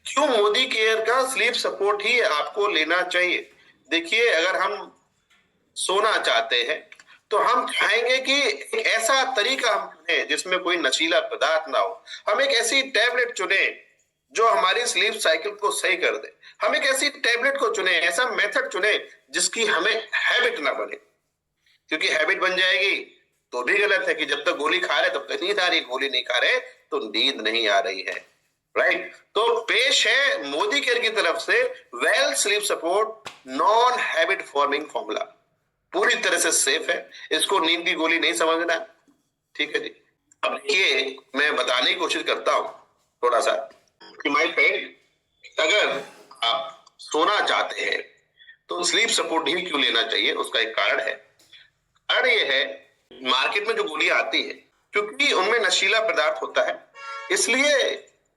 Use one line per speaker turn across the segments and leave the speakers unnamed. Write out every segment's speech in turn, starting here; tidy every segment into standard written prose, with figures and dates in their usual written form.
क्यों मोदी केयर का sleep support ही आपको लेना चाहिए? देखिए, अगर हम सोना चाहते हैं तो हम चाहेंगे कि एक ऐसा तरीका हम चुने जिसमें कोई नशीला पदार्थ ना हो। हम एक ऐसी टैबलेट चुने जो हमारी स्लीप साइकिल को सही कर दे। हम एक ऐसी टैबलेट को चुने, ऐसा मेथड चुने जिसकी हमें हैबिट ना बने, क्योंकि हैबिट बन जाएगी तो भी गलत है कि जब तक गोली खा रहे तब तक नींद आ रही, गोली नहीं खा रहे तो नींद नहीं आ रही है। राइट? तो पेश है मोदी केयर की तरफ से well sleep support non habit forming formula. पूरी तरह से सेफ है, इसको नींद की गोली नहीं समझना। ठीक है जी। अब देखिए, मैं बताने की कोशिश करता हूं थोड़ा सा कि माय फ्रेंड, अगर आप सोना चाहते हैं तो स्लीप सपोर्ट ही क्यों लेना चाहिए, उसका एक कारण है। कारण ये है, मार्केट में जो गोलियां आती है क्योंकि उनमें नशीला पदार्थ होता है, इसलिए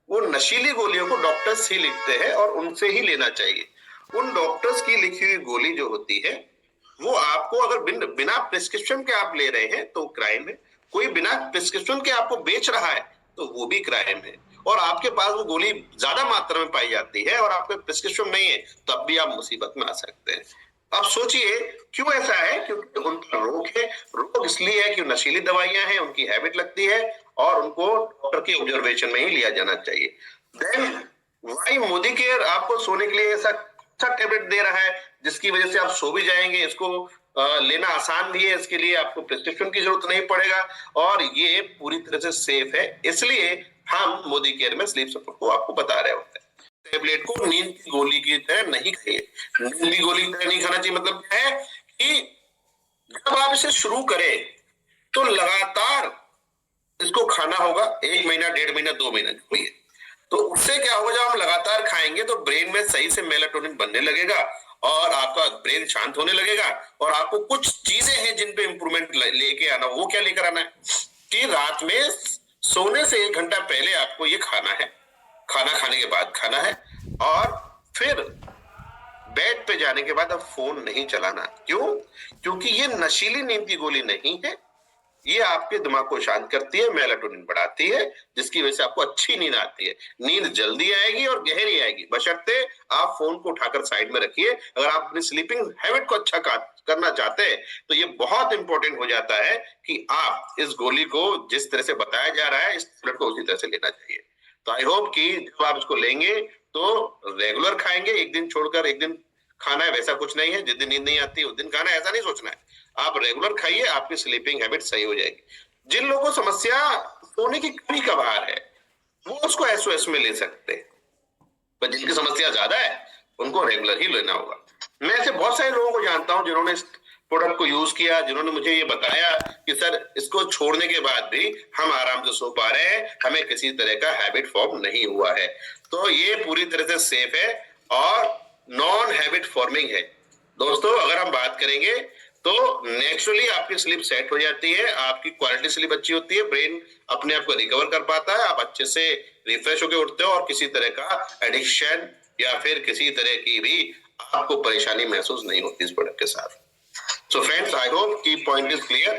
वो नशीली गोलियों को डॉक्टर्स ही लिखते हैं और उनसे ही लेना चाहिए। उन डॉक्टर्स की लिखी हुई गोली जो होती है वो आपको अगर बिना प्रिस्क्रिप्शन के आप ले रहे हैं तो क्राइम है। कोई बिना प्रिस्क्रिप्शन के आपको बेच रहा है तो वो भी क्राइम है। और आपके पास वो गोली ज्यादा मात्रा में पाई जाती है और आपके प्रिस्क्रिप्शन नहीं है, तब भी आप मुसीबत में आ सकते हैं। अब सोचिए क्यों ऐसा है? क्योंकि उनका रोग है। रोग इसलिए है कि नशीली दवाइयां हैं, उनकी हैबिट लगती है और उनको डॉक्टर की ऑब्जर्वेशन में ही लिया जाना चाहिए। देन व्हाई मोदी केयर आपको सोने के लिए ऐसा अच्छा टेबलेट दे रहा है जिसकी वजह से आप सो भी जाएंगे। इसको लेना आसान भी है, इसके लिए आपको प्रिस्क्रिप्शन की जरूरत नहीं पड़ेगा और ये पूरी तरह से सेफ है। इसलिए हम मोदी केयर में स्लीप सपोर्ट को आपको बता रहे होते हैं। टेबलेट को नींद की गोली की तरह नहीं खाइए। नींद की गोली की तरह नहीं खाना चाहिए, मतलब क्या है कि जब आप इसे शुरू करें तो लगातार इसको खाना होगा। 1 महीना, 1.5 महीना, 2 महीना जो भी है। तो उससे क्या होगा, जब हम लगातार खाएंगे तो ब्रेन में सही से मेलाटोनिन बनने लगेगा और आपका ब्रेन शांत होने लगेगा और आपको कुछ चीजें हैं जिन पे इंप्रूवमेंट लेके आना। वो क्या लेकर आना है कि रात में सोने से 1 घंटा पहले आपको ये खाना है, खाना खाने के बाद खाना है और फिर बेड पे जाने के बाद अब फोन नहीं चलाना। क्यों? क्योंकि ये नशीली नींद की गोली नहीं है। ये आपके दिमाग को शांत करती है, मेलाटोनिन बढ़ाती है, जिसकी वजह से आपको अच्छी नींद आती है। नींद जल्दी आएगी और गहरी आएगी, बशर्ते आप फोन को उठाकर साइड में रखिए। अगर आप अपनी स्लीपिंग हैबिट को अच्छा करना चाहते हैं तो ये बहुत इंपॉर्टेंट हो जाता है कि आप इस गोली को जिस तरह से बताया जा रहा है, इस टेबलेट को उसी तरह से लेना चाहिए। तो आई होप कि जब आप इसको लेंगे तो रेगुलर खाएंगे, एक दिन छोड़कर एक दिन खाना है, वैसा कुछ नहीं है। जिस दिन नींद नहीं आती उस दिन खाना है, ऐसा नहीं सोचना है। आप रेगुलर खाइए, आपकी स्लीपिंग हैबिट सही हो जाएगी। जिन लोगों को समस्या सोने की कमी कभार है वो उसको एसओएस में ले सकते हैं, पर जिनकी समस्या ज्यादा है उनको रेगुलर ही लेना होगा। मैं ऐसे बहुत सारे लोगों को जानता हूं जिन्होंने इस प्रोडक्ट को यूज किया, जिन्होंने मुझे ये बताया कि सर इसको छोड़ने के बाद भी हम आराम से सो पा रहे हैं, हमें किसी तरह का हैबिट फॉर्म नहीं हुआ है। तो ये पूरी तरह से सेफ है और नॉन हैबिट फॉर्मिंग है। दोस्तों, अगर हम बात करेंगे तो नेचुरली आपकी स्लीप सेट हो जाती है, आपकी क्वालिटी स्लीप अच्छी होती है, ब्रेन अपने आप को रिकवर कर पाता है, आप अच्छे से रिफ्रेश होकर उठते हो और किसी तरह का एडिक्शन या फिर किसी तरह की भी आपको परेशानी महसूस नहीं होती इस प्रोडक्ट के साथ। सो फ्रेंड्स, आई होप कि पॉइंट इज क्लियर।